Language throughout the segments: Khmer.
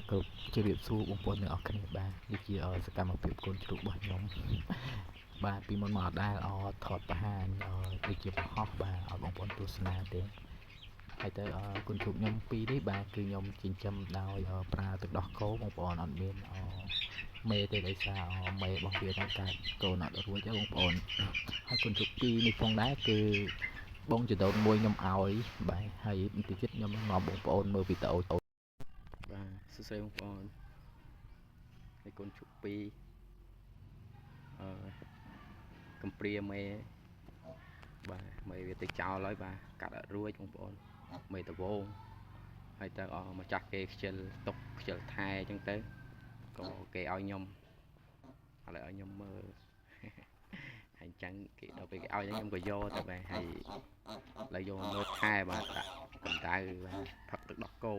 គ្រប់ជម្រាបសួរបងប្អូនទាំងអស់គ្នាបាទនេះជាសកម្មភាពកូនជ្រូករបស់ខ្ញុំបាទពីមុនមកអត់ដែលថតបង្ហាញដូចជាបង្ហោះបាទឲ្យបងប្អូនទស្សនាទេហើយទៅកូនជ្រូកខ្ញុំពីរនេះបាទគឺខ្ញុំចិញ្ចឹមដោយប្រើទឹកដោះគោបងប្អូនអត់មានមេទេដោយសារមេរបស់វាតែកូនអត់រួចទេបងប្អូនហើយកូនជ្រូកពីរនេះផងដែរគឺបងចដូនមួយខ្ញុំឲ្យបាទហើយបន្តិចទៀតខ្ញុំនាំបងប្អូនមើលវីដេអូបាទសួស្តីបងប្អូនហើយកូនជ្រូកពីរកំព្រាមេបាទមេវាទៅចោលហើយបាទកាត់អត់រួចបងប្អូនមេតវងហើយទៅម្ចាស់គេខ្ជិលຕົកខ្ជិលថែអញ្ចឹងទៅក៏គេឲ្យខ្ញុំឥឡូវឲ្យខ្ញុំមើលហើយអញ្ចឹងគេដល់ពេលគេឲ្យខ្ញុំក៏យកទៅបាទហើយឥឡូវយកមើលថែបាទដាក់កម្ដៅបាទផឹកទឹកដោះគោ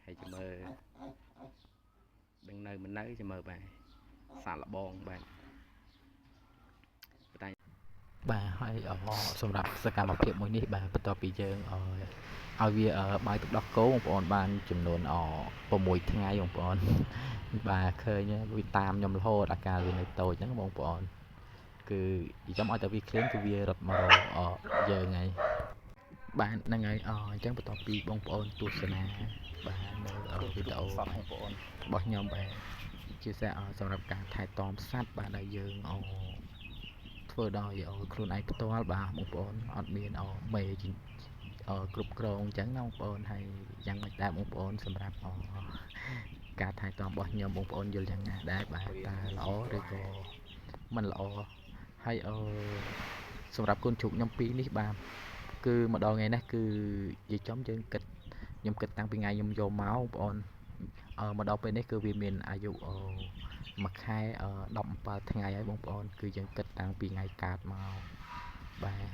ហើយចាំមើលដឹងនៅមិននៅចាំមើលបាទសាកល្បងបាទបាទហើយសម្រាប់សកម្មភាពមួយនេះបាទបន្ទាប់ពីយើងឲ្យវាបាយទឹកដោះគោបងប្អូនបានចំនួន6ថ្ងៃបងប្អូនបាទឃើញវាតាមខ្ញុំរហូតអាការវានៅតូចហ្នឹងបងប្អូនគឺខ្ញុំឲ្យតែវាឃ្លានគឺវារត់មករកយើងហើយបាទហ្នឹងហើយអញ្ចឹងបន្ទាប់ពីបងប្អូនទស្សនាបាទនៅវីដេអូបងប្អូនរបស់ខ្ញុំបាទជាពិសេសសម្រាប់ការថែទាំសត្វបាទដែលយើងធ្វើដោយខ្លួនឯងផ្ទាល់បាទបងប្អូនអត់មានមេគ្រប់គ្រងអញ្ចឹងណាបងប្អូនហើយយ៉ាងម៉េចដែរបងប្អូនសម្រាប់ការថែទាំរបស់ខ្ញុំបងប្អូនយល់យ៉ាងណាដែរបាទតើល្អឬក៏មិនល្អហើយសម្រាប់កូនជ្រូកខ្ញុំពីរនេះបាទគឺម្ដងថ្ងៃនេះគឺនិយាយចំយើងគិតខ្ញុំគិតតាំងពីថ្ងៃខ្ញុំយកមកបងប្អូនមកដល់ពេលនេះគឺវាមានអាយុមួយខែ17ថ្ងៃហើយបងប្អូនគឺយើងគិតតាំងពីថ្ងៃកើតមកបាទ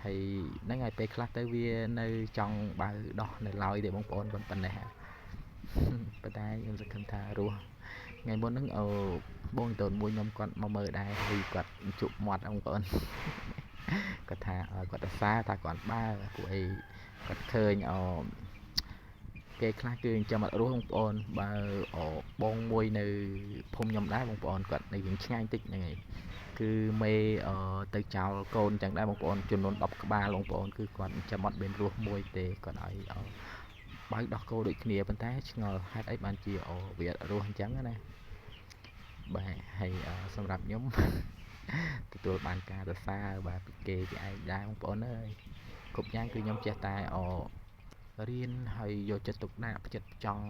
ហើយហ្នឹងហើយពេលខ្លះទៅវានៅចង់បើដោះនៅឡើយទេបងប្អូនប៉ុណ្ណេះប៉ុន្តែខ្ញុំសង្ឃឹមថារស់ថ្ងៃមុនហ្នឹងបងតូនមួយខ្ញុំគាត់មកមើលដែរហើយគាត់ជក់មាត់បងប្អូនគាត់ថាគាត់សរសើរថាគាត់បើពួកអីគាត់ឃើញគេខ្លះគឺចាំអត់រស់បងប្អូនបើបងមួយនៅភូមិខ្ញុំដែរបងប្អូនគាត់នៅវិញឆ្ងាយតិចហ្នឹងឯងគឺមេទៅចោលកូនចឹងដែរបងប្អូនចំនួន10ក្បាលបងប្អូនគឺគាត់ចាំអត់មានរស់មួយទេគាត់ឲ្យបើដោះគោដូចគ្នាប៉ុន្តែឆ្ងល់ហេតុអីបានជាវាអត់រស់អញ្ចឹងណាបាទហើយសម្រាប់ខ្ញុំទទួលបានការសរសើរបាទពីគេពីឯងដែរបងប្អូនអើយគ្រប់យ៉ាងគឺខ្ញុំចេះតែរៀនហើយយកចិត្តទុកដាក់ផ្ចិតផ្ចង់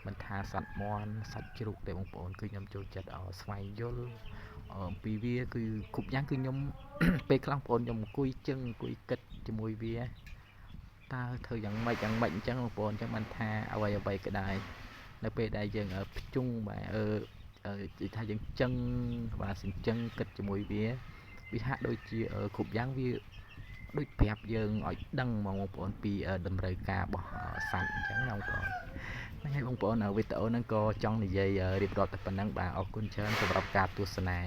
មិនថាសត្វមាន់សាច់ជ្រូកទេបងប្អូនគឺខ្ញុំចូលចិត្តស្វែងយល់អំពីវាគឺគ្រប់យ៉ាងគឺខ្ញុំ ពេលខ្លះបងប្អូនខ្ញុំអង្គុយជឹងអង្គុយគិតជាមួយវាតើធ្វើយ៉ាងម៉េចអញ្ចឹងបងប្អូនអញ្ចឹងបានថាអ្វីក៏ដោយនៅពេលដែលយើងភ្ជុងបាទនិយាយថាយើងចឹងបាទសិញ្ចឹងគិតជាមួយវាហាក់ដូចជាគ្រប់យ៉ាងវាដូចប្រាប់យើងឲ្យដឹងមកបងប្អូនពីតម្រូវការរបស់សត្វអញ្ចឹងណាបងប្អូនហ្នឹងហើយបងប្អូនវីដេអូហ្នឹងក៏ចង់និយាយរៀបរាប់តែប៉ុណ្្នឹងបាទអរគុណច្រើនសម្រាប់ការទស្សនា